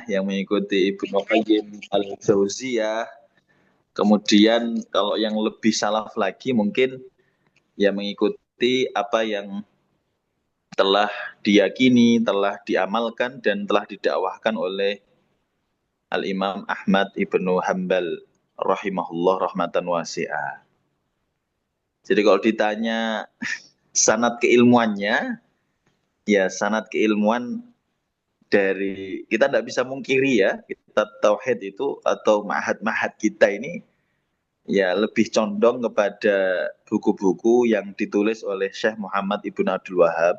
yang mengikuti Ibnu Qayyim Al-Jauziyah. Kemudian kalau yang lebih salaf lagi mungkin ya mengikuti apa yang telah diyakini, telah diamalkan dan telah didakwahkan oleh Al-Imam Ahmad Ibnu Hanbal rahimahullah rahmatan wasi'ah. Jadi kalau ditanya sanad keilmuannya, ya sanad keilmuan dari kita tidak bisa mungkiri ya, kita tauhid itu atau ma'had-ma'had kita ini ya lebih condong kepada buku-buku yang ditulis oleh Syekh Muhammad Ibn Abdul Wahab.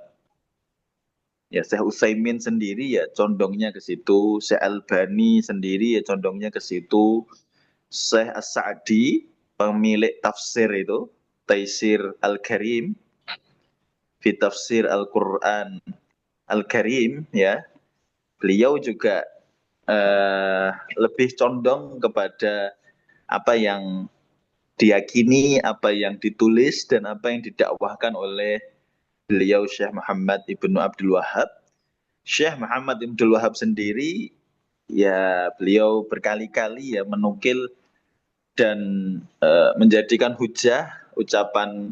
Ya Syekh Utsaimin sendiri ya condongnya ke situ, Syekh Albani sendiri ya condongnya ke situ, Syekh As-Sa'di pemilik tafsir itu, Taisir Al-Karim, fi tafsir Al-Quran Al-Karim ya, beliau juga lebih condong kepada apa yang diyakini, apa yang ditulis dan apa yang didakwahkan oleh beliau Syekh Muhammad Ibnu Abdul Wahab. Syekh Muhammad Ibnu Abdul Wahab sendiri ya beliau berkali-kali ya menukil dan menjadikan hujah ucapan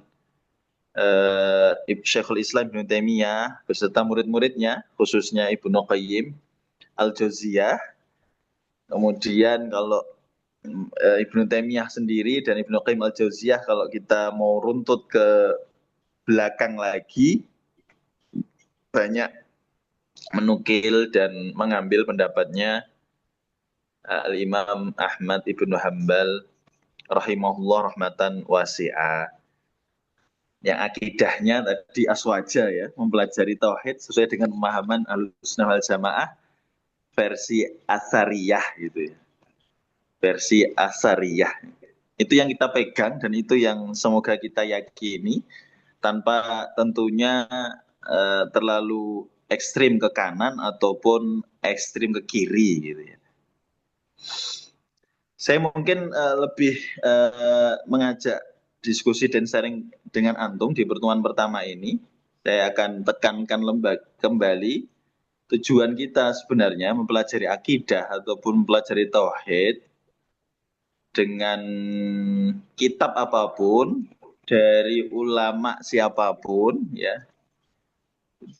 Syekhul Islam Ibnu Taimiyah beserta murid-muridnya khususnya Ibnu Qayyim Al-Jauziyah. Kemudian kalau Ibnu Taimiyah sendiri dan Ibnu Qayyim Al-Jauziyah kalau kita mau runtut ke belakang lagi banyak menukil dan mengambil pendapatnya Al-Imam Ahmad Ibnu Hanbal rahimahullah rahmatan wasi'ah. Yang akidahnya tadi aswaja ya, mempelajari tauhid sesuai dengan pemahaman Ahlussunnah wal Jamaah versi Asariyah gitu ya. Versi Asariyah. Itu yang kita pegang dan itu yang semoga kita yakini tanpa tentunya terlalu ekstrim ke kanan ataupun ekstrim ke kiri gitu ya. Saya mungkin lebih mengajak diskusi dan sharing dengan antum di pertemuan pertama ini. Saya akan tekankan kembali tujuan kita sebenarnya mempelajari akidah ataupun mempelajari tauhid dengan kitab apapun dari ulama siapapun ya,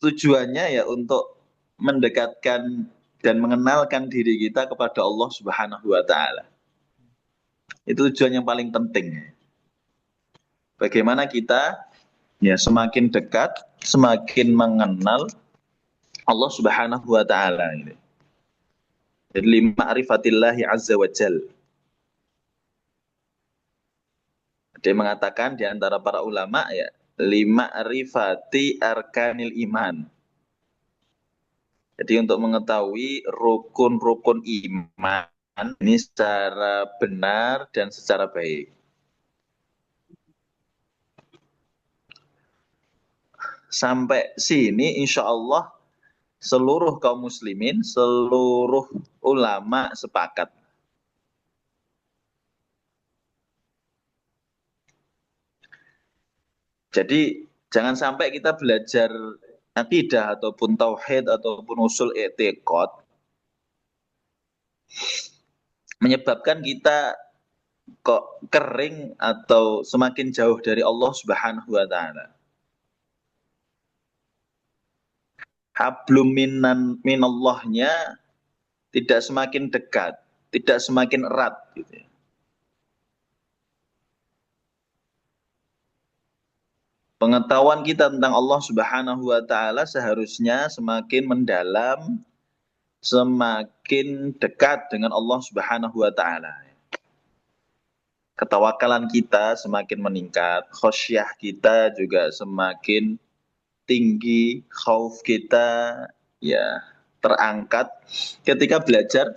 tujuannya ya untuk mendekatkan dan mengenalkan diri kita kepada Allah Subhanahu wa taala. Itu tujuan yang paling penting. Bagaimana kita ya semakin dekat, semakin mengenal Allah Subhanahu wa taala ini. Jadi ma'rifatillahi azza wa jal. Dia mengatakan di antara para ulama ya, lima rifati arkanil iman. Jadi untuk mengetahui rukun-rukun iman ini secara benar dan secara baik. Sampai sini insya Allah seluruh kaum muslimin, seluruh ulama sepakat. Jadi jangan sampai kita belajar akidah ataupun tauhid ataupun usul i'tiqad menyebabkan kita kok kering atau semakin jauh dari Allah Subhanahu wa taala. Hablum minallahnya tidak semakin dekat, tidak semakin erat gitu ya. Pengetahuan kita tentang Allah Subhanahu wa taala seharusnya semakin mendalam, semakin dekat dengan Allah Subhanahu wa taala. Ketawakalan kita semakin meningkat, khosyah kita juga semakin tinggi, khauf kita ya terangkat ketika belajar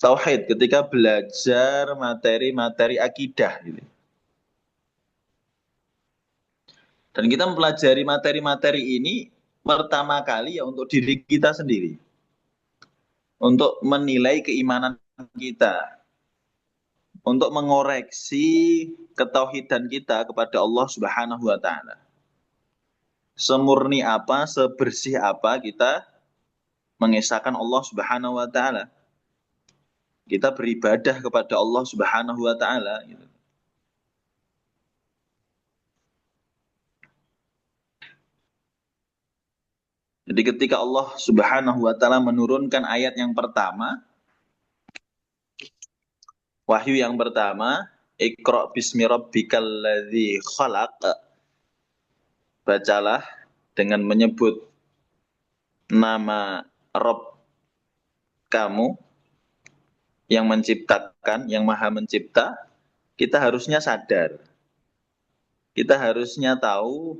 tauhid, ketika belajar materi-materi akidah gitu. Dan kita mempelajari materi-materi ini pertama kali ya untuk diri kita sendiri. Untuk menilai keimanan kita. Untuk mengoreksi ketauhidan kita kepada Allah Subhanahu wa taala. Semurni apa, sebersih apa kita mengesahkan Allah Subhanahu wa taala. Kita beribadah kepada Allah Subhanahu wa taala gitu. Jadi ketika Allah Subhanahu wa taala menurunkan ayat yang pertama, wahyu yang pertama, Iqra bismi rabbikal ladzi khalaq. Bacalah dengan menyebut nama Rabb kamu yang menciptakan, yang maha mencipta. Kita harusnya sadar. Kita harusnya tahu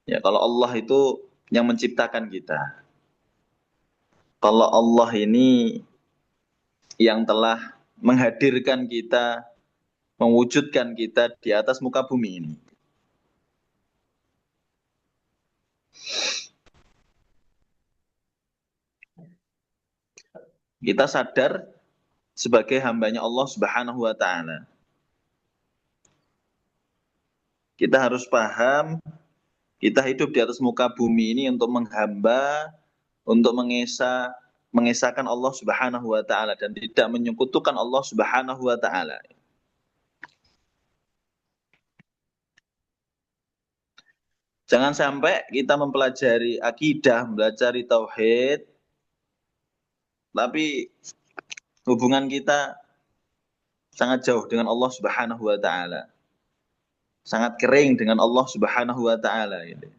ya kalau Allah itu yang menciptakan kita. Kalau Allah ini yang telah menghadirkan kita, mewujudkan kita di atas muka bumi ini. Kita sadar sebagai hambanya Allah Subhanahu wa taala. Kita harus paham kita hidup di atas muka bumi ini untuk menghamba, untuk mengesahkan Allah Subhanahu wa taala dan tidak menyekutukan Allah Subhanahu wa taala. Jangan sampai kita mempelajari akidah, mempelajari tauhid, tapi hubungan kita sangat jauh dengan Allah Subhanahu wa taala. Sangat kering dengan Allah Subhanahu wa taala gitu.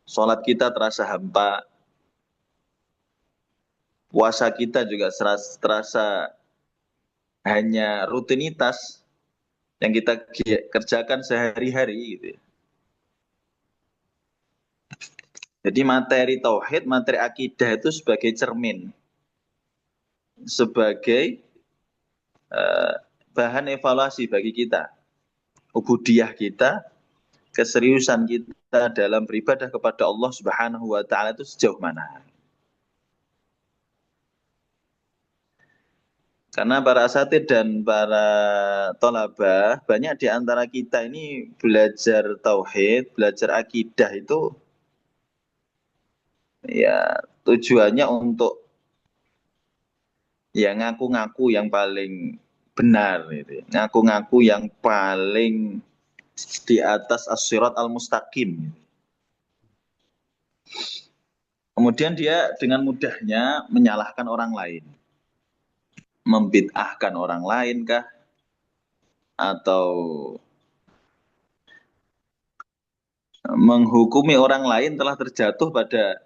Salat kita terasa hampa. Puasa kita juga terasa hanya rutinitas yang kita kerjakan sehari-hari gitu. Jadi materi tauhid, materi akidah itu sebagai cermin, sebagai bahan evaluasi bagi kita. Ubudiyah kita, keseriusan kita dalam beribadah kepada Allah Subhanahu wa taala itu sejauh mana. Karena para asatid dan para tolabah, banyak di antara kita ini belajar tauhid, belajar akidah itu ya tujuannya untuk ya ngaku-ngaku yang paling benar gitu. Ngaku-ngaku yang paling di atas as-sirat al-mustaqim. Kemudian dia dengan mudahnya menyalahkan orang lain. Membid'ahkan orang lain kah? Atau menghukumi orang lain telah terjatuh pada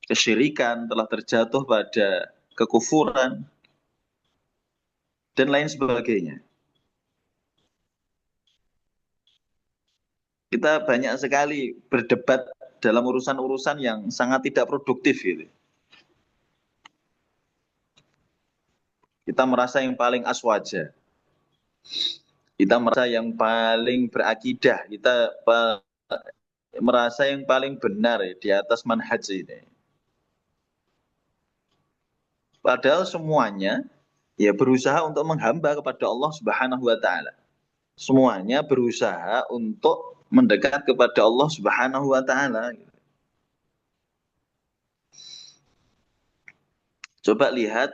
kesyirikan, telah terjatuh pada kekufuran, dan lain sebagainya. Kita banyak sekali berdebat dalam urusan-urusan yang sangat tidak produktif gitu. Kita merasa yang paling aswaja. Kita merasa yang paling berakidah. Kita merasa yang paling benar ya, di atas manhaj ini. Padahal semuanya ya berusaha untuk menghamba kepada Allah Subhanahu wa taala. Semuanya berusaha untuk mendekat kepada Allah Subhanahu wa taala. Coba lihat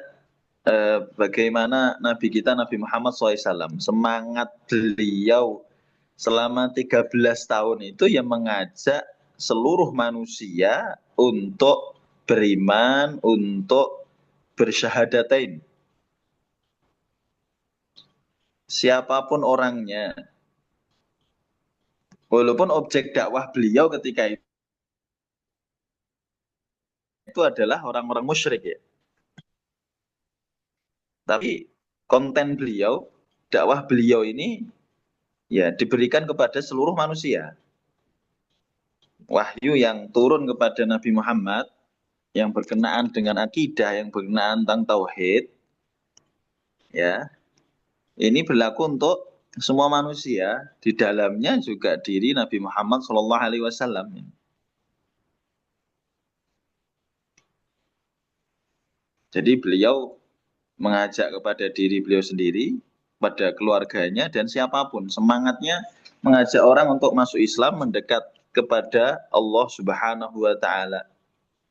bagaimana Nabi kita Nabi Muhammad SAW, semangat beliau selama 13 tahun itu yang mengajak seluruh manusia untuk beriman, untuk bersyahadatain. Siapapun orangnya. Walaupun objek dakwah beliau ketika itu adalah orang-orang musyrik ya. Tapi konten beliau, dakwah beliau ini ya diberikan kepada seluruh manusia. Wahyu yang turun kepada Nabi Muhammad yang berkenaan dengan akidah, yang berkenaan tentang tauhid, ya ini berlaku untuk semua manusia. Di dalamnya juga diri Nabi Muhammad SAW. Jadi beliau mengajak kepada diri beliau sendiri, pada keluarganya dan siapapun. Semangatnya mengajak orang untuk masuk Islam, mendekat kepada Allah Subhanahu wa taala.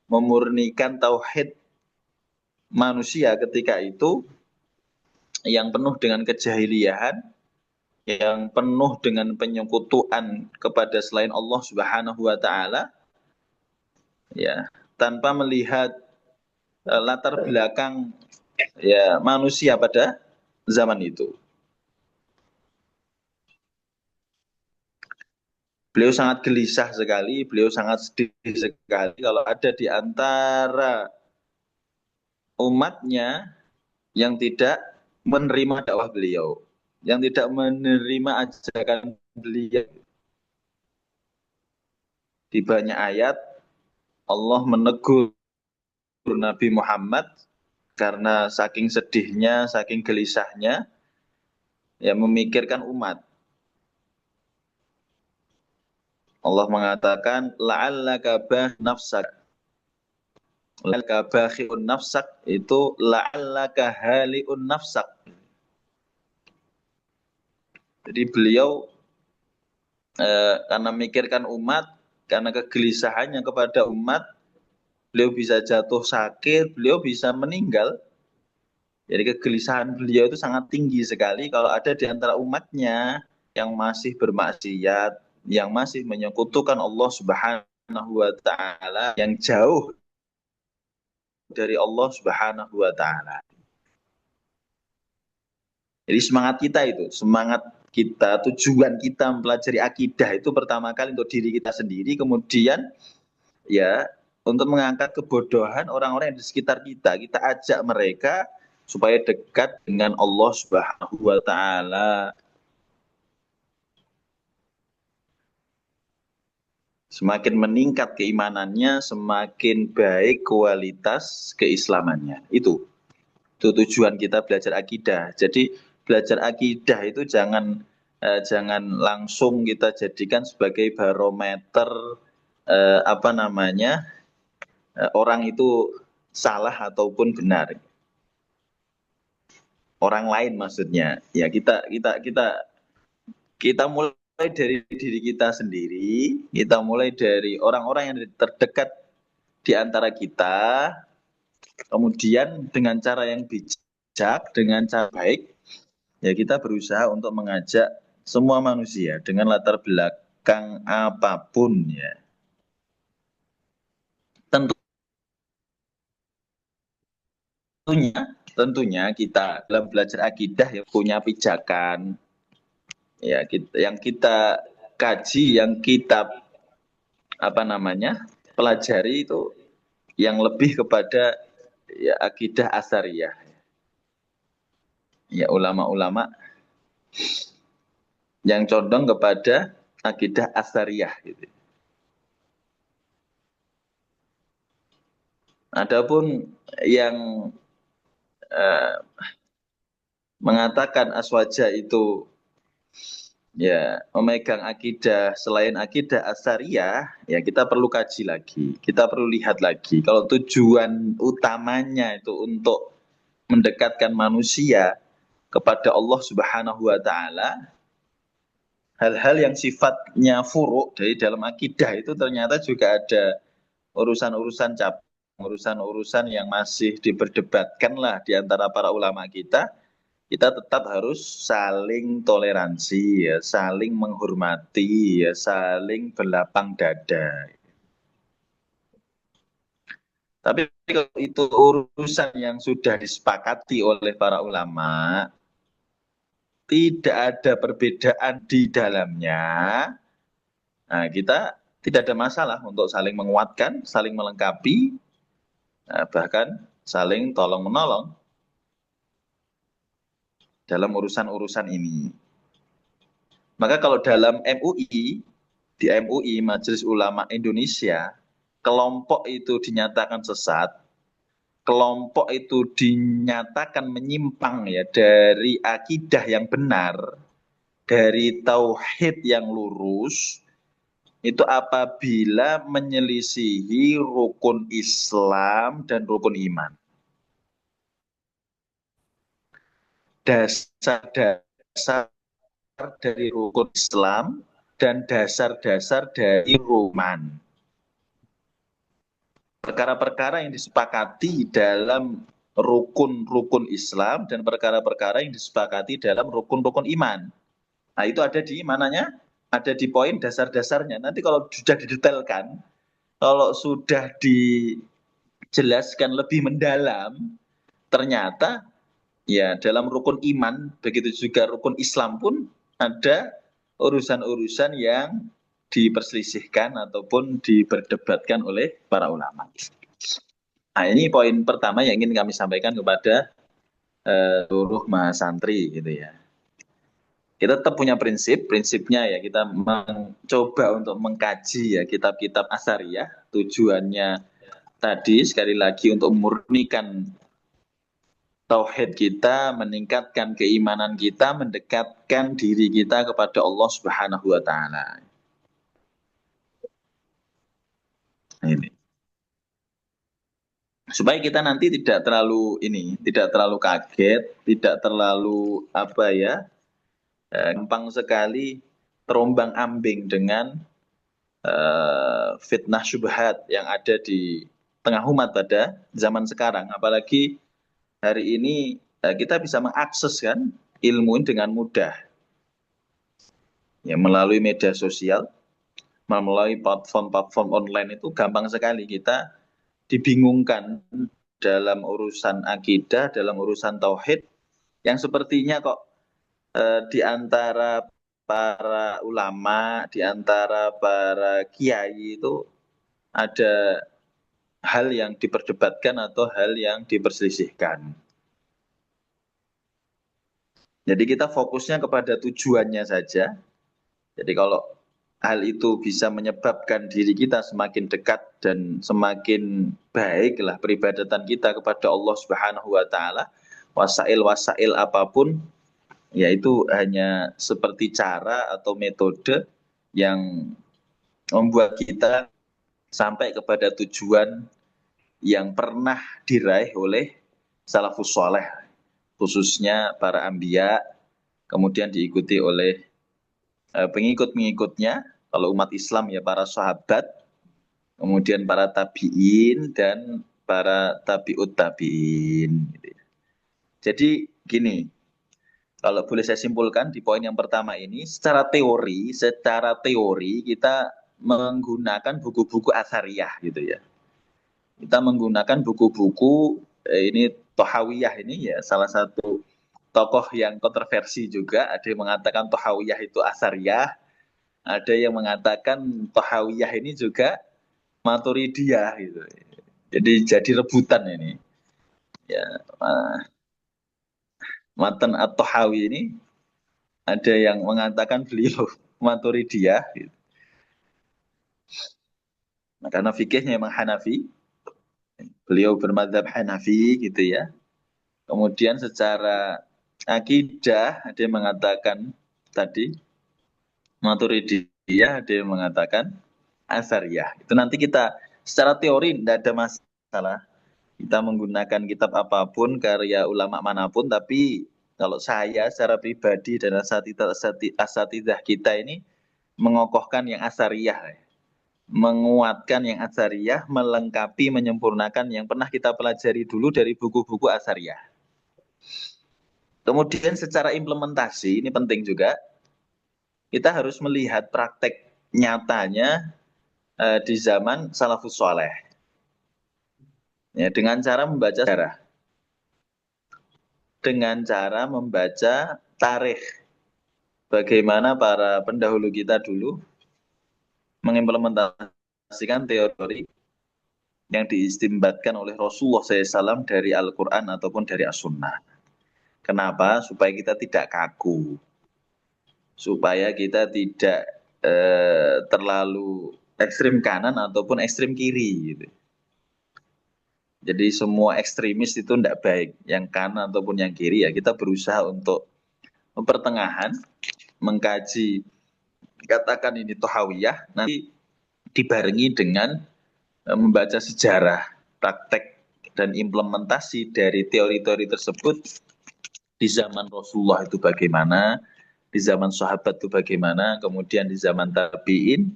memurnikan tauhid manusia ketika itu yang penuh dengan kejahiliahan, yang penuh dengan penyekutuan kepada selain Allah Subhanahu wa taala, ya, tanpa melihat latar belakang ya manusia pada zaman itu. Beliau sangat gelisah sekali, beliau sangat sedih sekali kalau ada di antara umatnya yang tidak menerima dakwah beliau, yang tidak menerima ajakan beliau. Di banyak ayat Allah menegur Nabi Muhammad karena saking sedihnya, saking gelisahnya, ya memikirkan umat. Allah mengatakan, la'allaka nafsak. La'allaka bakhi'un nafsak itu la'allaka hali'un nafsak. Jadi beliau karena memikirkan umat, karena kegelisahannya kepada umat, beliau bisa jatuh sakit, beliau bisa meninggal. Jadi kegelisahan beliau itu sangat tinggi sekali kalau ada di antara umatnya yang masih bermaksiat, yang masih menyekutukan Allah Subhanahu wa taala, yang jauh dari Allah Subhanahu wa taala. Jadi semangat kita itu, semangat kita, tujuan kita mempelajari akidah itu pertama kali untuk diri kita sendiri, kemudian ya untuk mengangkat kebodohan orang-orang yang di sekitar kita. Kita ajak mereka supaya dekat dengan Allah Subhanahu wa taala. Semakin meningkat keimanannya, semakin baik kualitas keislamannya. Itu tujuan kita belajar akidah. Jadi belajar akidah itu jangan langsung kita jadikan sebagai barometer apa namanya orang itu salah ataupun benar. Orang lain maksudnya. Ya kita mulai dari diri kita sendiri, kita mulai dari orang-orang yang terdekat di antara kita, kemudian dengan cara yang bijak, dengan cara baik, ya kita berusaha untuk mengajak semua manusia dengan latar belakang apapun ya. Tentunya kita dalam belajar akidah ya punya pijakan ya yang kita kaji, yang kita apa namanya pelajari itu yang lebih kepada ya akidah asariyah. Ya ulama-ulama yang condong kepada akidah asariyah gitu. Adapun yang eh, mengatakan aswaja itu ya memegang akidah selain akidah asariyah, ya kita perlu kaji lagi, kita perlu lihat lagi. Kalau tujuan utamanya itu untuk mendekatkan manusia kepada Allah Subhanahu wa taala, hal-hal yang sifatnya furuk dari dalam akidah itu ternyata juga ada urusan-urusan cabang, urusan-urusan yang masih diperdebatkan lah di antara para ulama kita tetap harus saling toleransi, ya, saling menghormati, ya, saling berlapang dada. Tapi kalau itu urusan yang sudah disepakati oleh para ulama, tidak ada perbedaan di dalamnya, nah kita tidak ada masalah untuk saling menguatkan, saling melengkapi, bahkan saling tolong-menolong dalam urusan-urusan ini. Maka kalau dalam MUI, di MUI, Majelis Ulama Indonesia, kelompok itu dinyatakan sesat, kelompok itu dinyatakan menyimpang ya dari akidah yang benar, dari tauhid yang lurus, itu apabila menyelisihi rukun Islam dan rukun iman. Dasar-dasar dari rukun Islam dan dasar-dasar dari ruman. perkara-perkara yang disepakati dalam rukun-rukun Islam dan perkara-perkara yang disepakati dalam rukun-rukun iman. Nah, itu ada di mananya? Ada di poin dasar-dasarnya. Nanti kalau sudah didetailkan, kalau sudah dijelaskan lebih mendalam, ternyata ya dalam rukun iman, begitu juga rukun Islam pun ada urusan-urusan yang diperselisihkan ataupun diperdebatkan oleh para ulama. Nah, ini poin pertama yang ingin kami sampaikan kepada seluruh mahasantri gitu ya. Kita tetap punya prinsipnya ya kita mencoba untuk mengkaji ya kitab-kitab asariyah. Tujuannya tadi sekali lagi untuk memurnikan tauhid kita, meningkatkan keimanan kita, mendekatkan diri kita kepada Allah Subhanahu wa taala. Ini. Supaya kita nanti tidak terlalu kaget, tidak terlalu gampang sekali terombang-ambing dengan fitnah syubhat yang ada di tengah umat pada zaman sekarang. Apalagi hari ini kita bisa mengakses kan ilmu dengan mudah. Ya, melalui media sosial, melalui platform-platform online itu gampang sekali kita dibingungkan dalam urusan akidah, dalam urusan tauhid yang sepertinya kok di antara para ulama, di antara para kiai itu ada hal yang diperdebatkan atau hal yang diperselisihkan. Jadi kita fokusnya kepada tujuannya saja. Jadi kalau hal itu bisa menyebabkan diri kita semakin dekat dan semakin baiklah peribadatan kita kepada Allah Subhanahu wa taala, wasail apapun yaitu hanya seperti cara atau metode yang membuat kita sampai kepada tujuan yang pernah diraih oleh salafus saleh, khususnya para anbiya, kemudian diikuti oleh pengikut-pengikutnya, kalau umat Islam ya para sahabat, kemudian para tabi'in dan para tabi'ut tabi'in. Jadi gini, kalau boleh saya simpulkan di poin yang pertama ini, secara teori kita menggunakan buku-buku asariyah gitu ya. Kita menggunakan buku-buku ini Tohawiyah ini ya salah satu tokoh yang kontroversi juga. Ada yang mengatakan Tohawiyah itu asariyah, ada yang mengatakan Tohawiyah ini juga Maturidiyah gitu. Jadi rebutan ini. Ya, matan at-Tohawi ini ada yang mengatakan beliau Maturidiyah gitu. Nah, karena fikihnya memang Hanafi, beliau bermadzhab Hanafi gitu ya. Kemudian secara akidah ada yang mengatakan tadi Maturidiyah, ada yang mengatakan Asariyah. Itu nanti kita secara teori tidak ada masalah. Kita menggunakan kitab apapun, karya ulama manapun, tapi kalau saya secara pribadi dan asatidah kita ini mengokohkan yang Asariyah, menguatkan yang Asariyah, melengkapi, menyempurnakan yang pernah kita pelajari dulu dari buku-buku Asariyah. Kemudian secara implementasi, ini penting juga, kita harus melihat praktek nyatanya di zaman salafus soleh. Ya, dengan cara membaca sejarah. Dengan cara membaca tarikh. Bagaimana para pendahulu kita dulu mengimplementasikan teori yang diistimbatkan oleh Rasulullah SAW dari Al-Quran ataupun dari As-Sunnah. Kenapa? Supaya kita tidak kaku. Supaya kita tidak terlalu ekstrim kanan ataupun ekstrim kiri. Gitu. Jadi semua ekstremis itu tidak baik. Yang kanan ataupun yang kiri ya kita berusaha untuk pertengahan, mengkaji, katakan ini Tohawiyah, nanti dibarengi dengan membaca sejarah, praktek, dan implementasi dari teori-teori tersebut di zaman Rasulullah itu bagaimana, di zaman sahabat itu bagaimana, kemudian di zaman tabi'in,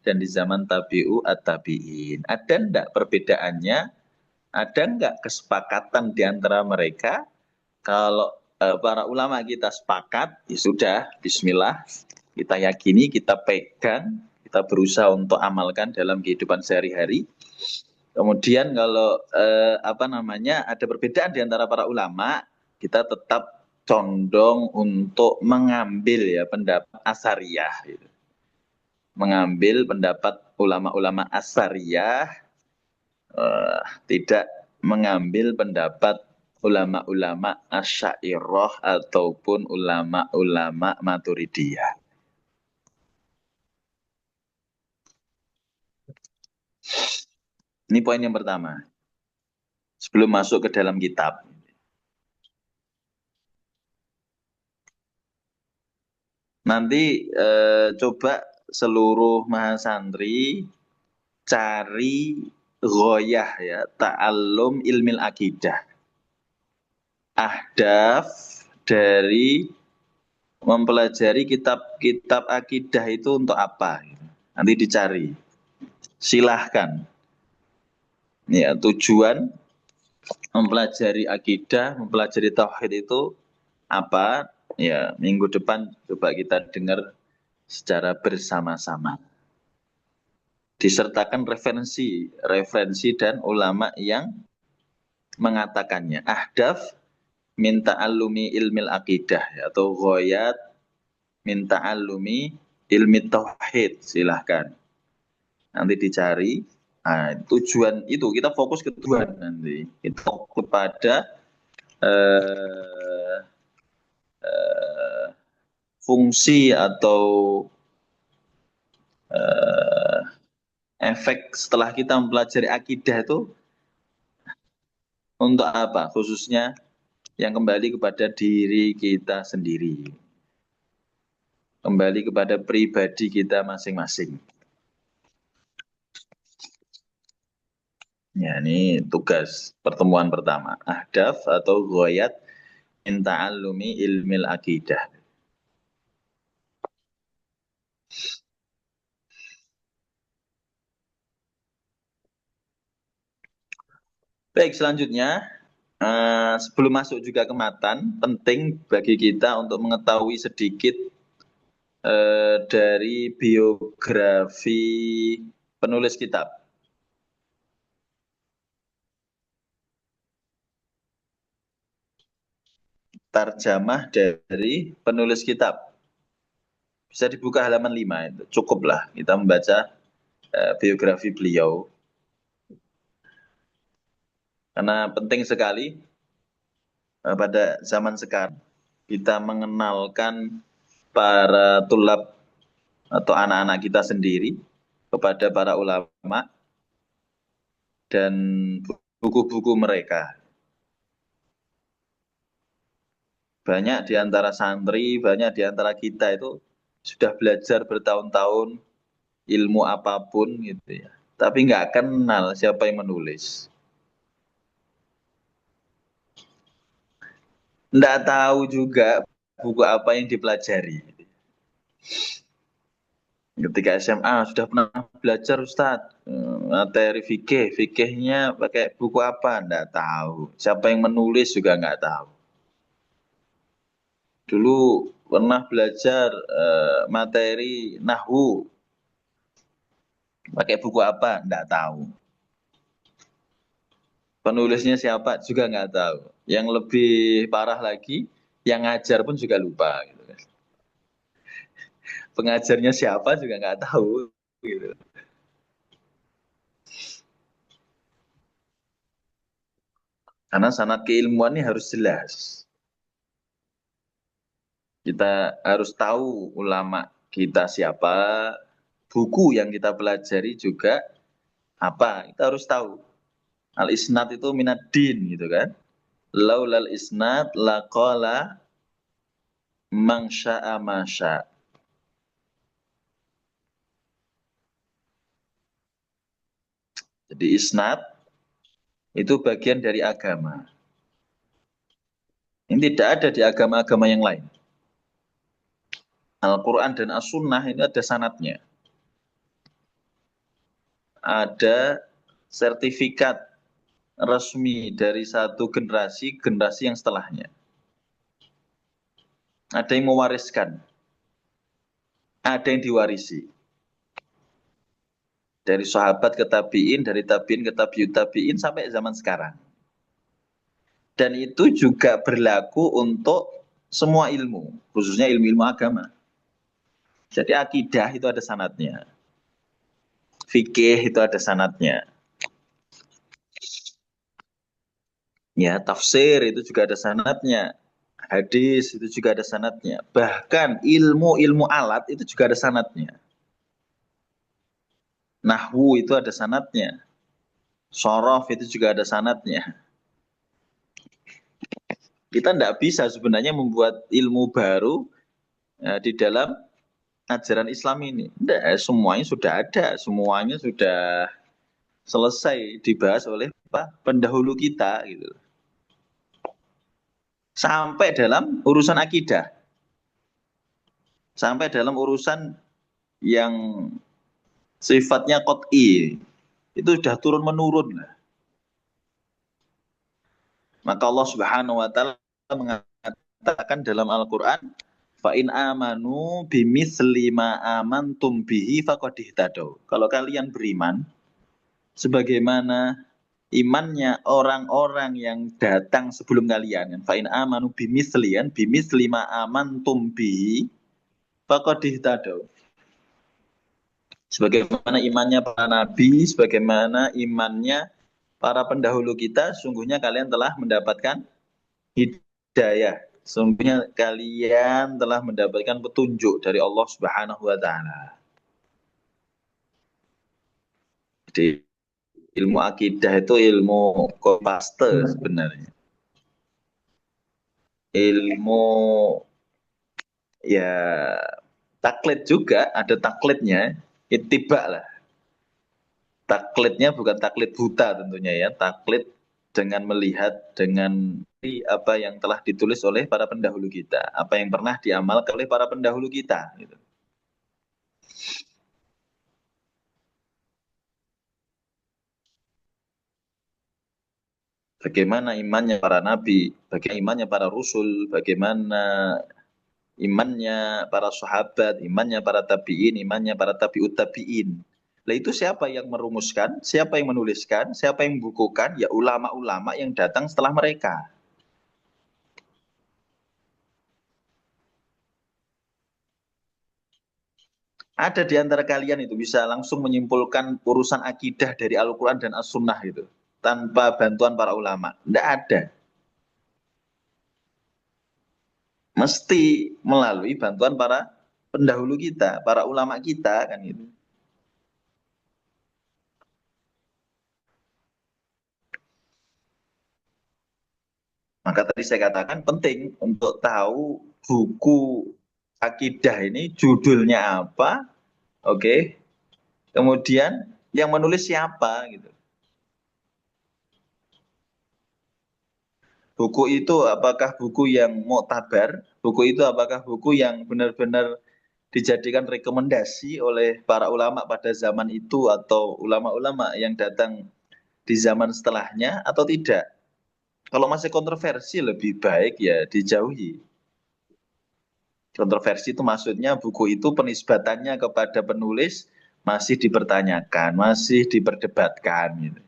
dan di zaman tabi'u at-tabi'in. Ada enggak perbedaannya? Ada enggak kesepakatan di antara mereka? Kalau para ulama kita sepakat, ya sudah, bismillah, kita yakini, kita pegang, kita berusaha untuk amalkan dalam kehidupan sehari-hari. Kemudian kalau ada perbedaan di antara para ulama, kita tetap condong untuk mengambil ya pendapat asariyah, gitu. Mengambil pendapat ulama-ulama asariyah, tidak mengambil pendapat ulama-ulama Asy'ariyah ataupun ulama-ulama Maturidiyah. Ini poin yang pertama. Sebelum masuk ke dalam kitab. Nanti coba seluruh mahasantri cari ghoyah ya, ta'allum ilmil akidah. Ahdaf dari mempelajari kitab-kitab akidah itu untuk apa? Nanti dicari. Silahkan. Ya, tujuan mempelajari akidah, mempelajari tauhid itu apa? Ya, minggu depan coba kita dengar secara bersama-sama. Disertakan referensi dan ulama yang mengatakannya. Ahdaf minta alumi ilmil akidah atau ghoyat minta alumi ilmi tauhid, silahkan. Nanti dicari. Nah, tujuan itu kita fokus ke tujuan nanti. Kita fokus kepada eh, eh, fungsi atau eh, efek setelah kita mempelajari akidah itu untuk apa? Khususnya yang kembali kepada diri kita sendiri. Kembali kepada pribadi kita masing-masing. Ya, ini tugas pertemuan pertama. Ahdaf atau ghoyat min ta'allumi ilmil akidah. Baik, selanjutnya sebelum masuk juga ke matan, penting bagi kita untuk mengetahui sedikit dari biografi penulis kitab. Tarjamah dari penulis kitab. Bisa dibuka halaman 5 itu. Cukuplah kita membaca biografi beliau. Karena penting sekali pada zaman sekarang kita mengenalkan para tulab atau anak-anak kita sendiri kepada para ulama dan buku-buku mereka. Banyak di antara santri, banyak di antara kita itu sudah belajar bertahun-tahun ilmu apapun gitu ya. Tapi nggak kenal siapa yang menulis. Nggak tahu juga buku apa yang dipelajari. Ketika SMA sudah pernah belajar Ustadz, materi fikih, fikihnya pakai buku apa? Nggak tahu. Siapa yang menulis juga nggak tahu. Dulu pernah belajar materi nahwu, pakai buku apa? Nggak tahu. Penulisnya siapa juga nggak tahu. Yang lebih parah lagi, yang ngajar pun juga lupa. Gitu kan. Pengajarnya siapa juga nggak tahu. Gitu. Karena sanad keilmuan ini harus jelas. Kita harus tahu ulama kita siapa, buku yang kita pelajari juga apa. Kita harus tahu. Al-isnad itu minad din gitu kan. Laulal isnad laqala man syaa ma syaa. Jadi isnad itu bagian dari agama. Ini tidak ada di agama-agama yang lain. Al-Quran dan As-Sunnah ini ada sanatnya. ada sertifikat resmi dari satu generasi generasi yang setelahnya. Ada yang mewariskan, ada yang diwarisi. Dari sahabat ke tabiin, dari tabiin ke tabiut tabiin sampai zaman sekarang. Dan itu juga berlaku untuk semua ilmu, khususnya ilmu-ilmu agama. Jadi akidah itu ada sanadnya, fikih itu ada sanadnya, ya tafsir itu juga ada sanadnya, hadis itu juga ada sanadnya, bahkan ilmu-ilmu alat itu juga ada sanadnya. Nahwu itu ada sanadnya, sorof itu juga ada sanadnya. Kita tidak bisa sebenarnya membuat ilmu baru di dalam ajaran Islam ini. Tidak, semuanya sudah ada, semuanya sudah selesai dibahas oleh pendahulu kita gitu. Sampai dalam urusan akidah, sampai dalam urusan yang sifatnya qot'i, itu sudah turun menurun. Maka Allah Subhanahu wa taala mengatakan dalam Al-Qur'an, fa in amanu bimitsli ma amantum bihi faqad ihtadaw. Kalau kalian beriman sebagaimana imannya orang-orang yang datang sebelum kalian, fa in amanu bimitsli ma amantum bihi faqad ihtadaw. Sebagaimana imannya para nabi, sebagaimana imannya para pendahulu kita, sungguhnya kalian telah mendapatkan hidayah. Sungguhnya kalian telah mendapatkan petunjuk dari Allah Subhanahu wa taala. Jadi ilmu akidah itu ilmu kopaste sebenarnya. Ilmu ya taklid juga, ada taklidnya, ittiba lah. Taklidnya bukan taklid buta tentunya ya, taklid dengan melihat dengan apa yang telah ditulis oleh para pendahulu kita, apa yang pernah diamalkan oleh para pendahulu kita. Gitu. Bagaimana imannya para nabi, bagaimana imannya para rasul, bagaimana imannya para sahabat, imannya para tabiin, imannya para tabiut tabiin. Nah itu siapa yang merumuskan, siapa yang menuliskan, siapa yang membukukan? Ya ulama-ulama yang datang setelah mereka. Ada di antara kalian itu bisa langsung menyimpulkan urusan akidah dari Al-Quran dan As-Sunnah itu. Tanpa bantuan para ulama. Tidak ada. Mesti melalui bantuan para pendahulu kita, para ulama kita kan itu. Maka tadi saya katakan penting untuk tahu buku akidah ini judulnya apa, oke. Kemudian yang menulis siapa gitu. Buku itu apakah buku yang muktabar? Buku itu apakah buku yang benar-benar dijadikan rekomendasi oleh para ulama pada zaman itu atau ulama-ulama yang datang di zaman setelahnya atau tidak? Kalau masih kontroversi lebih baik ya dijauhi. Kontroversi itu maksudnya buku itu penisbatannya kepada penulis masih dipertanyakan, masih diperdebatkan gitu.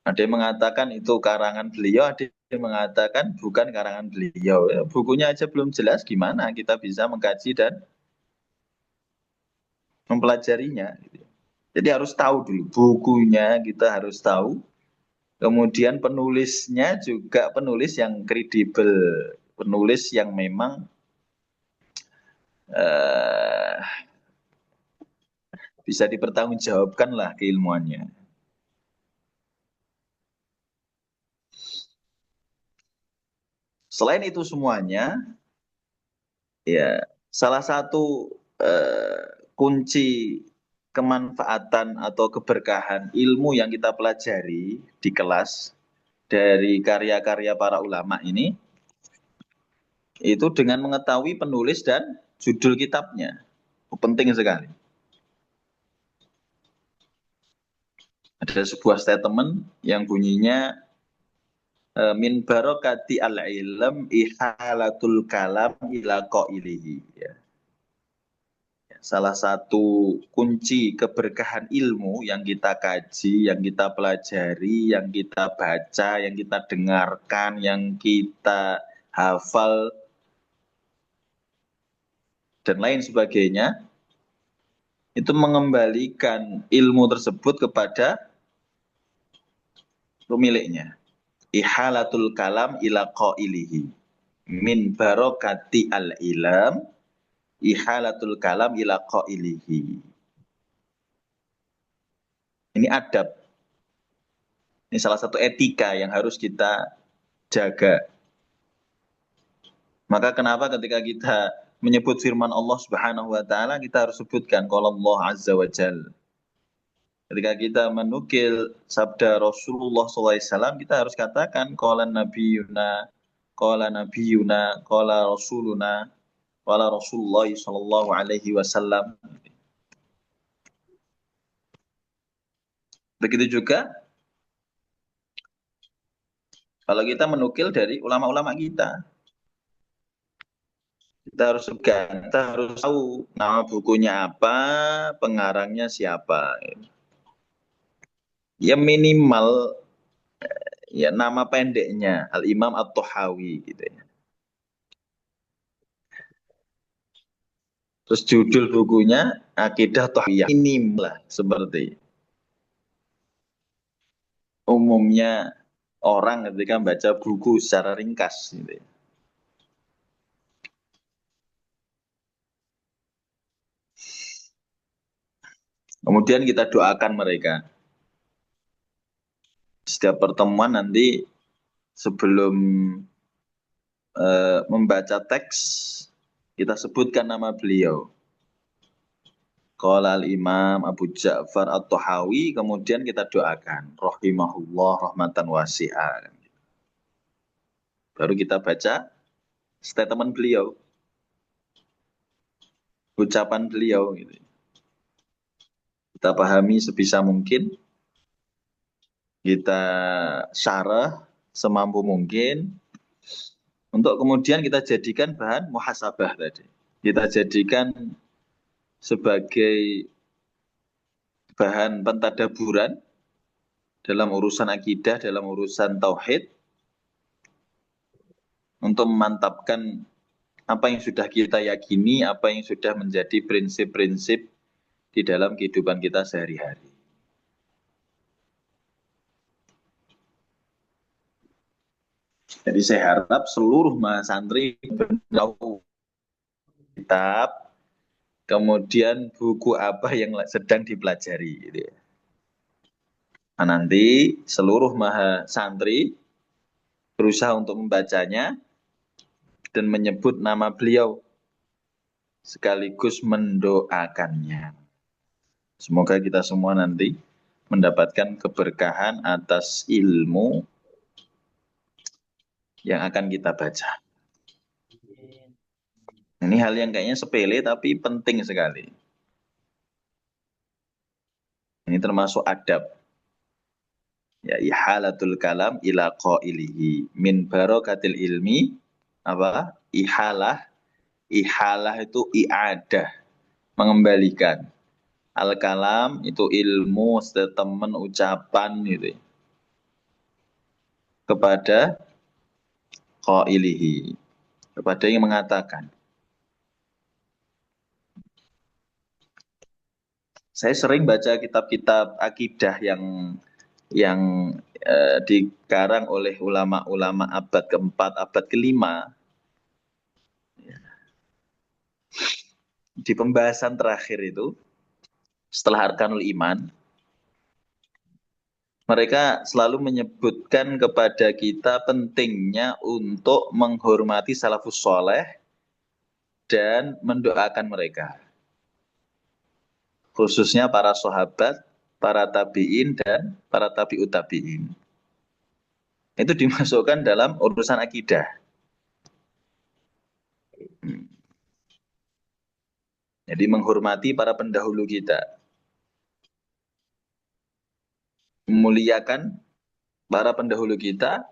Ada yang mengatakan itu karangan beliau, ada yang mengatakan bukan karangan beliau. Ya, bukunya aja belum jelas, gimana kita bisa mengkaji dan mempelajarinya. Gitu. Jadi harus tahu dulu bukunya, kita harus tahu. Kemudian penulisnya juga penulis yang kredibel, penulis yang memang eh, bisa dipertanggungjawabkan lah keilmuannya. Selain itu semuanya, ya, salah satu kunci kemanfaatan atau keberkahan ilmu yang kita pelajari di kelas dari karya-karya para ulama ini itu dengan mengetahui penulis dan judul kitabnya. Penting sekali. Ada sebuah statement yang bunyinya min barokati al-ilm ihalatul kalam ila qailihi. Ya. Salah satu kunci keberkahan ilmu yang kita kaji, yang kita pelajari, yang kita baca, yang kita dengarkan, yang kita hafal, dan lain sebagainya, itu mengembalikan ilmu tersebut kepada pemiliknya. Ihalatul kalam ila qailihi. Min barokati al-ilm ihalatul kalam ila qailihi. Ini adab. Ini salah satu etika yang harus kita jaga. Maka kenapa ketika kita menyebut firman Allah Subhanahu wa taala kita harus sebutkan qala Allah Azza wa Jalla. Ketika kita menukil sabda Rasulullah SAW, kita harus katakan qala nabiyuna, qala rasuluna, qala Rasulullah sallallahu alaihi wasallam. Begitu juga kalau kita menukil dari ulama-ulama kita. Kita harus segan, kita harus tahu nama bukunya apa, pengarangnya siapa. Ya minimal ya nama pendeknya Al-Imam At-Tahawi gitu ya. Terus judul bukunya Akidah Thahawiyah. Ini lah seperti umumnya orang ketika baca buku secara ringkas gitu ya. Kemudian kita doakan mereka. Setiap pertemuan nanti sebelum membaca teks kita sebutkan nama beliau. Qala al-Imam Abu Ja'far At-Tahawi, kemudian kita doakan rahimahullah rahmatan wasi'ah. Baru kita baca statement beliau, ucapan beliau gitu. Kita pahami sebisa mungkin, kita syarah semampu mungkin untuk kemudian kita jadikan bahan muhasabah tadi. Kita jadikan sebagai bahan pentadaburan dalam urusan akidah, dalam urusan tauhid, untuk memantapkan apa yang sudah kita yakini, apa yang sudah menjadi prinsip-prinsip di dalam kehidupan kita sehari-hari. Jadi saya harap seluruh santri tahu kitab, kemudian buku apa yang sedang dipelajari. Gitu ya. Nah, nanti seluruh santri berusaha untuk membacanya dan menyebut nama beliau sekaligus mendoakannya. Semoga kita semua nanti mendapatkan keberkahan atas ilmu yang akan kita baca. Ini hal yang kayaknya sepele tapi penting sekali. Ini termasuk adab. Ya, ihalatul kalam ila qailihi min barokatil ilmi apa? Ihalah itu i'adah, mengembalikan. Al kalam itu ilmu, statement, ucapan gitu. Kepada qailihi, kepada yang mengatakan. Saya sering baca kitab-kitab akidah yang dikarang oleh ulama-ulama abad keempat, abad kelima. Di pembahasan terakhir itu, setelah Arkanul Iman, mereka selalu menyebutkan kepada kita pentingnya untuk menghormati salafus soleh dan mendoakan mereka. Khususnya para sahabat, para tabi'in, dan para tabi'ut tabi'in. Itu dimasukkan dalam urusan akidah. Jadi menghormati para pendahulu kita. memuliakan para pendahulu kita,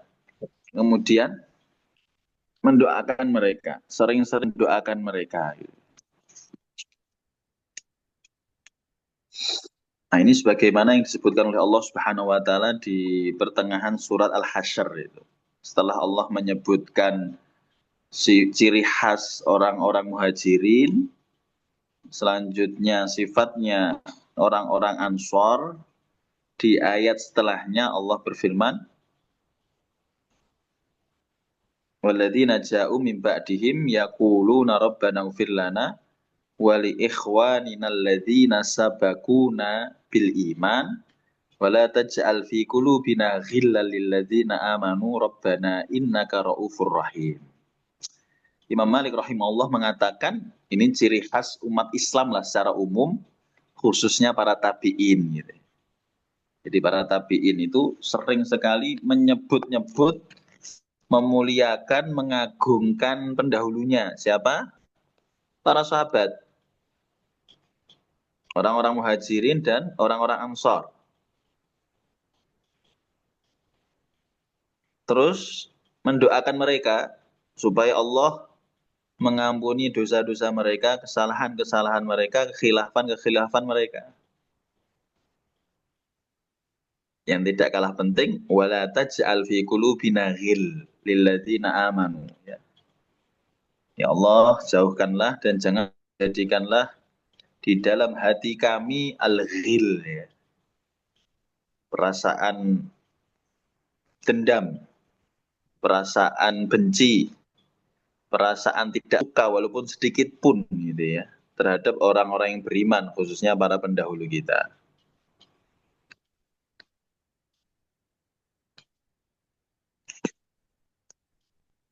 kemudian mendoakan mereka, sering-sering doakan mereka. Nah, ini sebagaimana yang disebutkan oleh Allah Subhanahu wa taala di pertengahan surat Al-Hasyr itu. Setelah Allah menyebutkan ciri khas orang-orang muhajirin, selanjutnya sifatnya orang-orang Ansor, di ayat setelahnya Allah berfirman, "Walladzina ja'u min ba'dihim yaquluna rabbana ighfir lana wa li ikhwanina alladzina sabaquna bil iman wa la taj'al fi qulubina ghillan lil ladzina amanu rabbana innaka raufur rahim." Imam Malik rahimahullah mengatakan ini ciri khas umat Islam lah secara umum, khususnya para tabi'in gitu. Jadi para tabi'in itu sering sekali menyebut-nyebut, memuliakan, mengagungkan pendahulunya. Siapa? Para sahabat. Orang-orang muhajirin dan orang-orang ansor. Terus mendoakan mereka supaya Allah mengampuni dosa-dosa mereka, kesalahan-kesalahan mereka, kekhilafan-kekhilafan mereka. Yang tidak kalah penting, wala taj'al fi qulubina ghil lilladzina amanu. Ya. Ya Allah, jauhkanlah dan jangan jadikanlah di dalam hati kami al-ghil, ya. Perasaan dendam, perasaan benci, perasaan tidak suka walaupun sedikit pun gitu ya, terhadap orang-orang yang beriman, khususnya para pendahulu kita.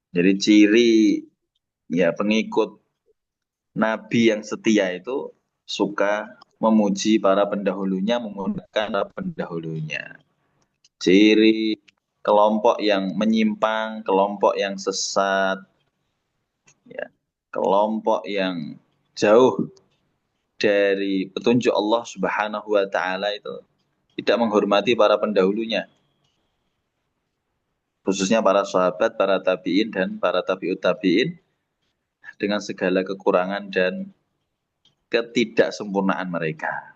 Jadi ciri ya pengikut Nabi yang setia itu suka memuji para pendahulunya, memuliakan para pendahulunya. Ciri kelompok yang menyimpang, kelompok yang sesat, ya, kelompok yang jauh dari petunjuk Allah Subhanahu wa taala itu tidak menghormati para pendahulunya, khususnya para sahabat, para tabi'in dan para tabi'ut tabi'in dengan segala kekurangan dan ketidaksempurnaan mereka.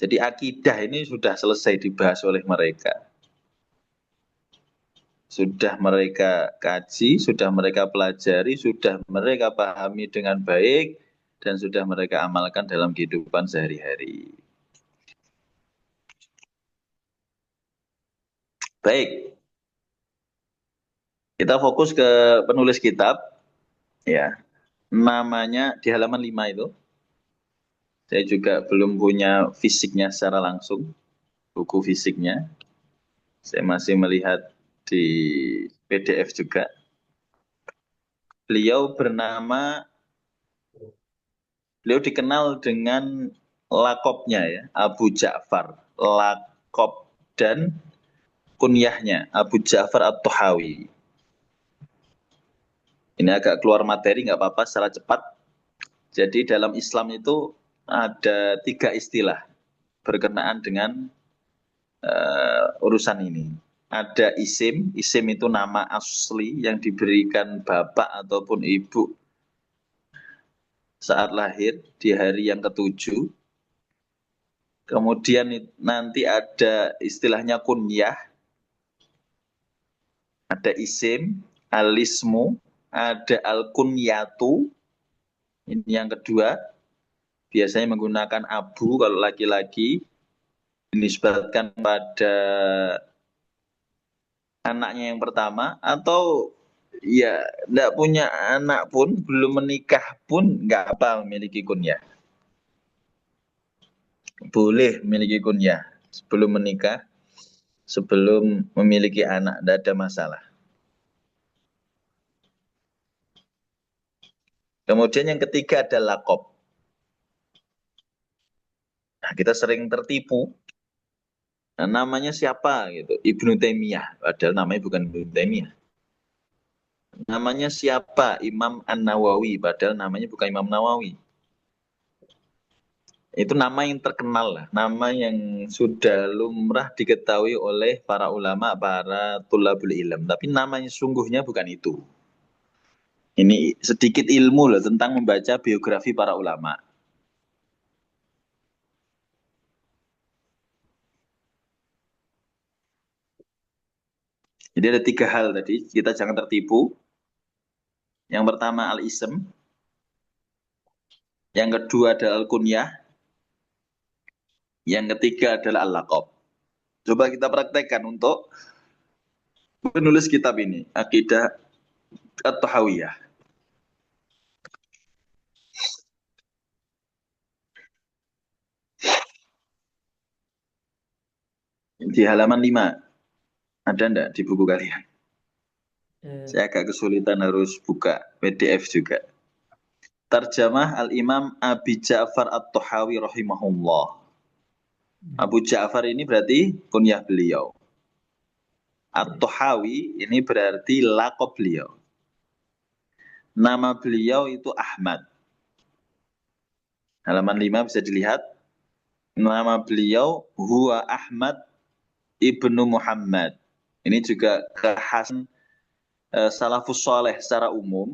Jadi akidah ini sudah selesai dibahas oleh mereka. Sudah mereka kaji, sudah mereka pelajari, sudah mereka pahami dengan baik, dan sudah mereka amalkan dalam kehidupan sehari-hari. Baik, kita fokus ke penulis kitab. Ya, namanya di halaman 5 itu. Saya juga belum punya fisiknya secara langsung, buku fisiknya. Saya masih melihat di PDF juga. Beliau dikenal dengan lakopnya ya, Abu Ja'far. Lakop dan kunyahnya Abu Ja'far At-Tahawi. Ini agak keluar materi, nggak apa-apa secara cepat. Jadi dalam Islam itu ada 3 istilah berkenaan dengan urusan ini. Ada isim, isim itu nama asli yang diberikan bapak ataupun ibu saat lahir di hari yang ketujuh. Kemudian nanti ada istilahnya kunyah, ada isim, alismu, ada al-kunyatu. Ini yang kedua, biasanya menggunakan abu kalau laki-laki, dinisbatkan pada anaknya yang pertama, atau ya tidak punya anak pun, belum menikah pun nggak apa memiliki kunyah. Boleh memiliki kunyah sebelum menikah, sebelum memiliki anak, tidak ada masalah. Kemudian yang ketiga ada lakop. Nah, kita sering tertipu. Nah, namanya siapa gitu? Ibnu Taimiyah. Padahal namanya bukan Ibnu Taimiyah. Namanya siapa? Imam An-Nawawi. Padahal namanya bukan Imam Nawawi. Itu nama yang terkenal lah, nama yang sudah lumrah diketahui oleh para ulama, para tulabul ilm. Tapi namanya sungguhnya bukan itu. Ini sedikit ilmu loh tentang membaca biografi para ulama. Jadi ada tiga hal tadi, kita jangan tertipu. Yang pertama al-ism, yang kedua adalah al-kunyah, yang ketiga adalah al-laqab. Coba kita praktekkan untuk penulis kitab ini, Aqidah At-Tahawiyah. Di halaman 5, ada enggak di buku kalian? Saya agak kesulitan harus buka PDF juga. Tarjamah Al-Imam Abi Ja'far At-Tahawi rahimahullah. Abu Ja'far ini berarti kunyah beliau. At-Tahawi ini berarti laqab beliau. Nama beliau itu Ahmad. Halaman 5 bisa dilihat. Nama beliau Huwa Ahmad Ibnu Muhammad. Ini juga kekhasan salafus soleh secara umum.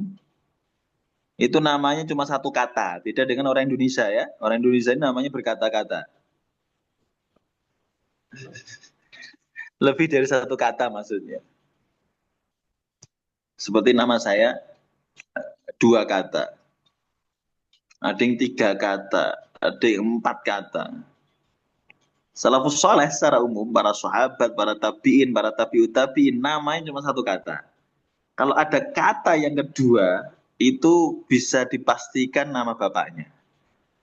Itu namanya cuma satu kata. Beda dengan orang Indonesia ya. Orang Indonesia ini namanya berkata-kata. Lebih dari satu kata maksudnya. Seperti nama saya, dua kata. Ada yang tiga kata. Ada yang empat kata. Salafus soleh secara umum, para sahabat, para tabi'in, para tabi'ut tabi'in, namanya cuma satu kata. Kalau ada kata yang kedua, itu bisa dipastikan nama bapaknya.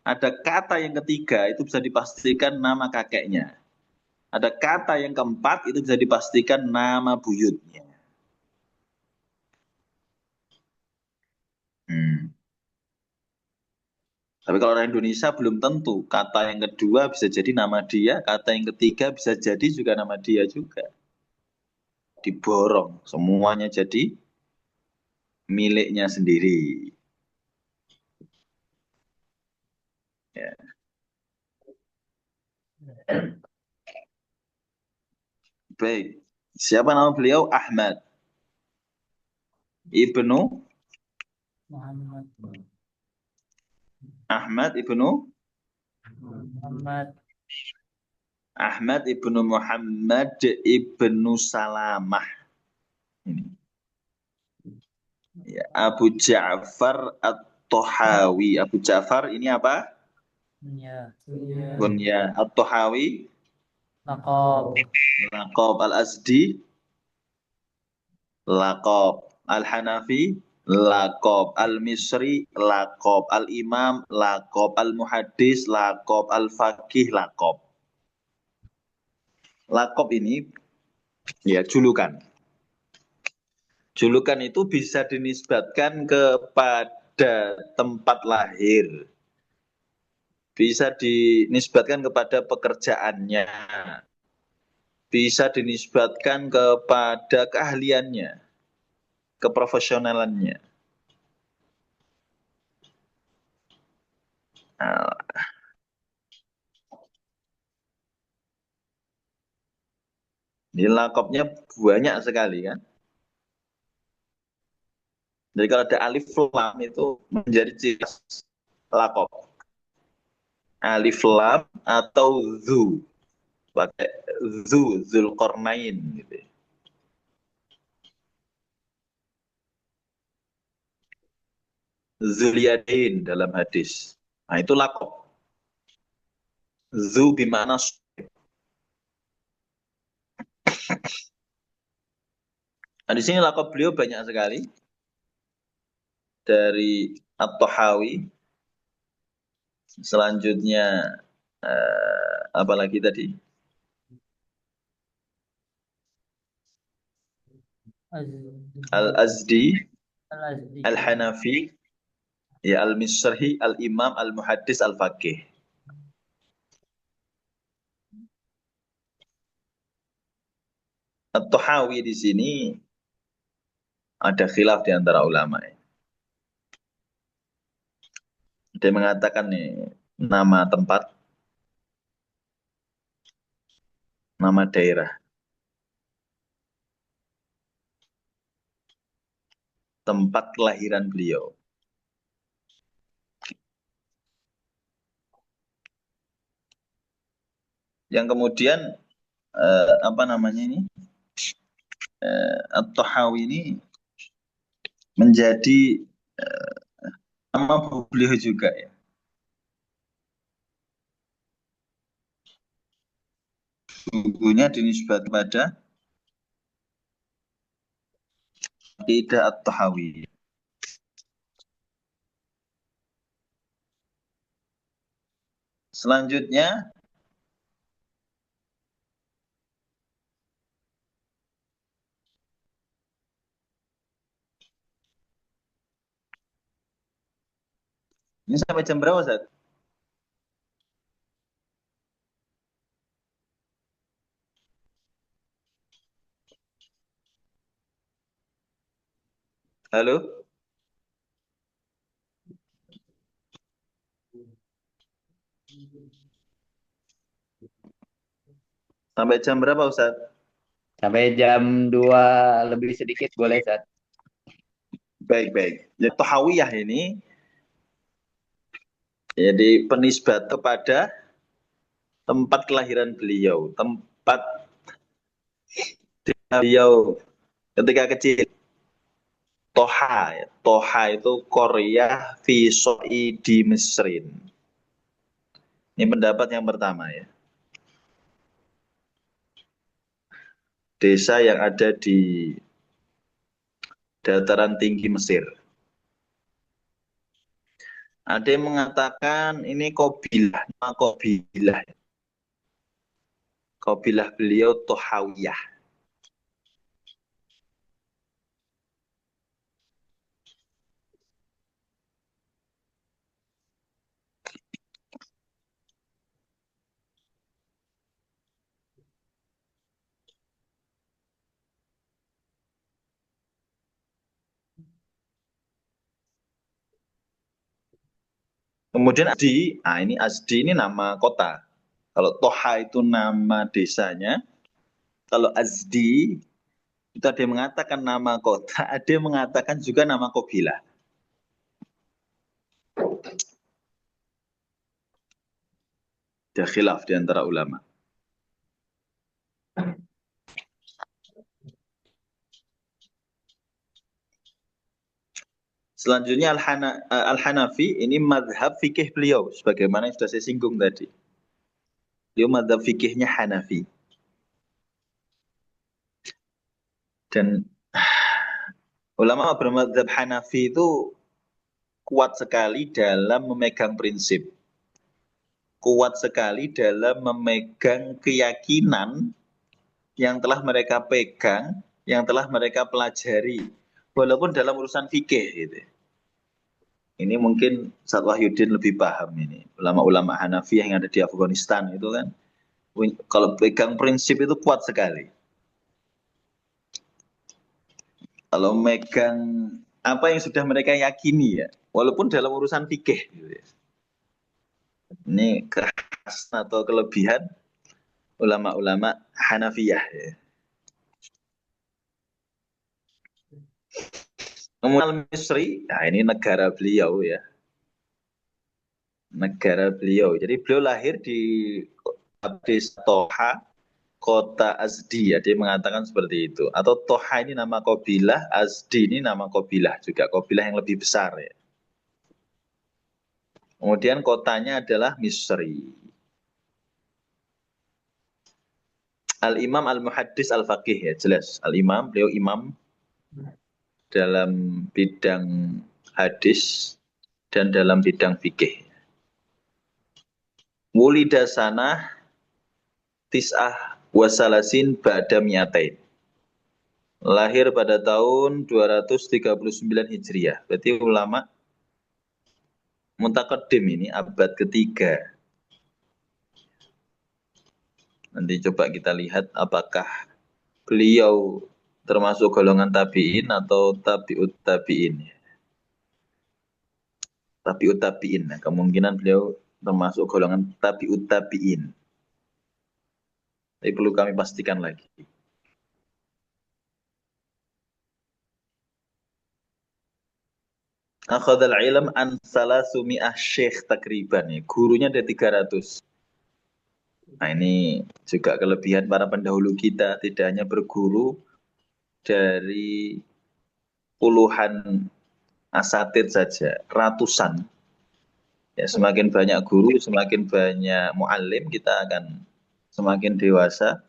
Ada kata yang ketiga, itu bisa dipastikan nama kakeknya. Ada kata yang keempat, itu bisa dipastikan nama buyutnya. Hmm. Tapi kalau orang Indonesia belum tentu. Kata yang kedua bisa jadi nama dia, kata yang ketiga bisa jadi juga nama dia juga. Diborong, semuanya jadi miliknya sendiri. Ya. Baik. Siapa nama beliau? Ahmad Ibnu Muhammad Ahmad Ibnu Muhammad Ahmad Ibnu Muhammad Ibnu Salamah. Ini. Ya, Abu Ja'far At-Tahawi. Abu Ja'far ini apa? ya Kunyah. At-Tahawi, laqab laqab Al-Azdi, laqab Al-Hanafi, laqab Al-Misri, laqab Al-Imam, laqab Al-Muhaddis, laqab Al-Faqih, laqab. Laqab ini ya julukan. Julukan itu bisa dinisbatkan kepada tempat lahir. Bisa dinisbatkan kepada pekerjaannya. Bisa dinisbatkan kepada keahliannya, keprofesionalannya. Nah, ini lakopnya banyak sekali kan. Jadi kalau ada alif lam itu menjadi ciri khas lakop. Alif lam atau zu. Pakai zu, Zulkarnain gitu. Zuliadin dalam hadis. Nah itu lakop. Zu bimana. Nah di sini lakop beliau banyak sekali. Dari At-Tahawi. Selanjutnya apa lagi tadi? Al-Azdi, Al-Azdi Al-Hanafi, ya Al-Misri, Al-Imam, Al-Muhaddis, Al-Faqih. At-Tahawi di sini ada khilaf di antara ulama. Ada yang mengatakan nih, nama tempat, nama daerah, tempat kelahiran beliau. Yang kemudian apa namanya ini, At-Tahawi ini menjadi nama beliau juga ya. Bukunya dinisbat pada Aqidah At-Tahawi. Selanjutnya ini sampai jam berapa, Ustaz? Halo? Sampai jam berapa, Ustaz? Sampai jam 2 lebih sedikit boleh, Ustaz. Baik. Jadi Tahawiyah ini jadi penisbat kepada tempat kelahiran beliau, tempat beliau ketika kecil. Toha, ya. Toha itu Korea fi di Mesrin. Ini pendapat yang pertama ya. Desa yang ada di dataran tinggi Mesir. Ada yang mengatakan ini Qabilah, nama Qabilah. Qabilah beliau Tohawiyah. Kemudian Asdi, ini Asdi ini nama kota. Kalau Toha itu nama desanya, kalau Azdi itu ada yang mengatakan nama kota, ada yang mengatakan juga nama Qabilah. Ada khilaf di antara ulama. Selanjutnya Al-Hanafi ini madhab fikih beliau, sebagaimana yang sudah saya singgung tadi. Beliau madhab fikihnya Hanafi. Dan ulama bermadhab Hanafi itu kuat sekali dalam memegang prinsip. Kuat sekali dalam memegang keyakinan yang telah mereka pegang, yang telah mereka pelajari. Walaupun dalam urusan fikih gitu. Ini mungkin Ustaz Wahyudin lebih paham ini. Ulama-ulama Hanafi yang ada di Afghanistan itu kan, kalau pegang prinsip itu kuat sekali. Kalau megang apa yang sudah mereka yakini ya, walaupun dalam urusan fikih. Gitu ya. Ini kekhasan atau kelebihan ulama-ulama Hanafiyah. Ya. Kemudian Al-Misri, nah ini negara beliau ya. Negara beliau. Jadi beliau lahir di desa Toha, kota Azdi. Ya. Dia mengatakan seperti itu. Atau Toha ini nama Qabilah, Azdi ini nama Qabilah juga. Qabilah yang lebih besar ya. Kemudian kotanya adalah Misri. Al-Imam Al-Muhaddis Al-Faqih ya jelas. Al-Imam, beliau imam dalam bidang hadis dan dalam bidang fikih. Wulida sanah tis'ah wasalasin ba'da mi'atain. Lahir pada tahun 239 Hijriah. Berarti ulama mutaqaddim ini abad ketiga. Nanti coba kita lihat apakah beliau termasuk golongan tabi'in atau tabi'ut tabi'in. Tabi'ut tabi'in. Nah, kemungkinan beliau termasuk golongan tabi'ut tabi'in. Tapi perlu kami pastikan lagi. Akhadal ilm an salasumi'ah syekh takriban. Ya. Gurunya ada 300. Nah ini juga kelebihan para pendahulu kita. Tidak hanya berguru dari puluhan asatid saja. Ratusan. Ya, semakin banyak guru, semakin banyak muallim, kita akan semakin dewasa,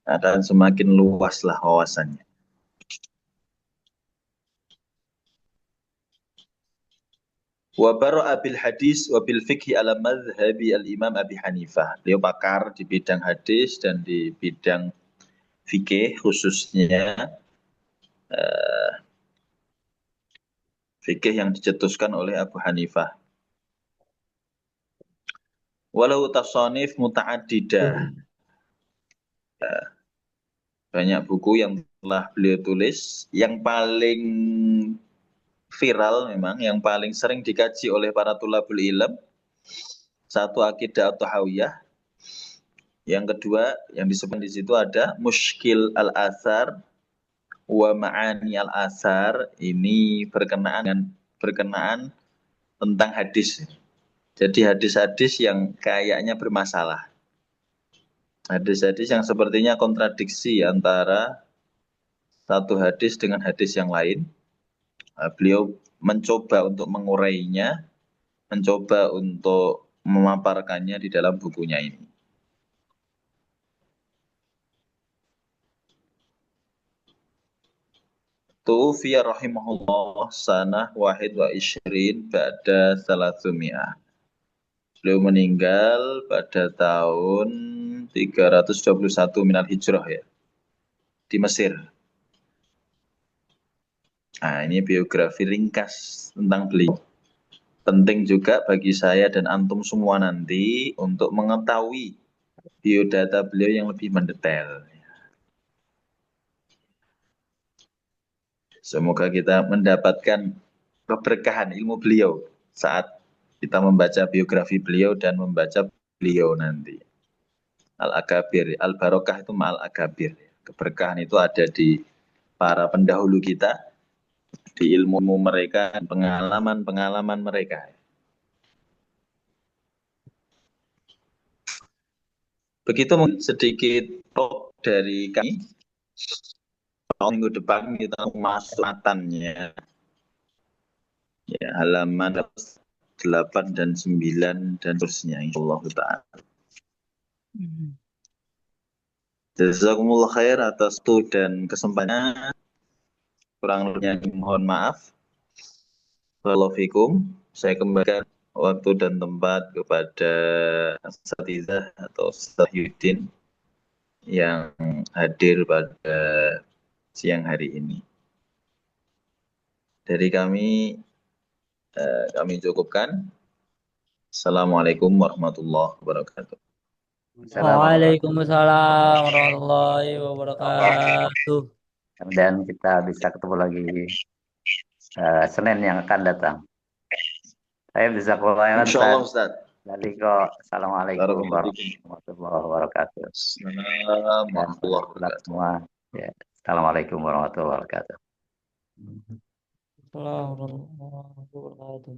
akan semakin luaslah wawasannya. Wa bara'a bil hadis wa bil fiqhi ala madhhabi al-Imam Abi Hanifah. Beliau pakar di bidang hadis dan di bidang fikih, khususnya fikih yang dicetuskan oleh Abu Hanifah. Walau tasonif muta'addidah. Banyak buku yang telah beliau tulis. Yang paling viral memang, yang paling sering dikaji oleh para tulabul ilm. Satu akidah at-tahawiyah. Yang kedua yang disebut di situ ada Mushkil al-Athar wa Ma'ani al-Athar. Ini berkenaan tentang hadis. Jadi hadis-hadis yang kayaknya bermasalah. Hadis-hadis yang sepertinya kontradiksi antara satu hadis dengan hadis yang lain. Beliau mencoba untuk mengurainya, mencoba untuk memaparkannya di dalam bukunya ini. Tufiya rahimahullah sanah wahid wa ishrin ba'da salatsumi'ah. Beliau meninggal pada tahun 321 minal hijrah ya, di Mesir. Nah, ini biografi ringkas tentang beliau. Penting juga bagi saya dan antum semua nanti untuk mengetahui biodata beliau yang lebih mendetail. Semoga kita mendapatkan keberkahan ilmu beliau saat kita membaca biografi beliau dan membaca beliau nanti. Al-Akabir, Al-Barokah itu ma'al Akabir. Keberkahan itu ada di para pendahulu kita, di ilmu mereka, pengalaman-pengalaman mereka. Begitu mungkin sedikit talk dari kami. Minggu depan kita masuk matannya. Ya, halaman 8 dan 9 dan terusnya insyaallah ta'ala. Jazakumullah khair atas waktu dan kesempatannya. Kurang lebihnya mohon maaf. Waalaikumsalam. Saya kembalikan waktu dan tempat kepada Satizah atau Ustaz Yudin yang hadir pada siang hari ini. Dari kami cukupkan. Assalamualaikum warahmatullahi wabarakatuh. Waalaikumsalam warahmatullahi wabarakatuh. Dan kita bisa ketemu lagi Senin yang akan datang. Saya bisa keluar Insyaallah Ustaz. Jadi kok assalamualaikum warahmatullahi wabarakatuh. Assalamualaikum warahmatullahi wabarakatuh. Semua. Ya. Assalamualaikum warahmatullahi wabarakatuh. Assalamualaikum warahmatullahi wabarakatuh.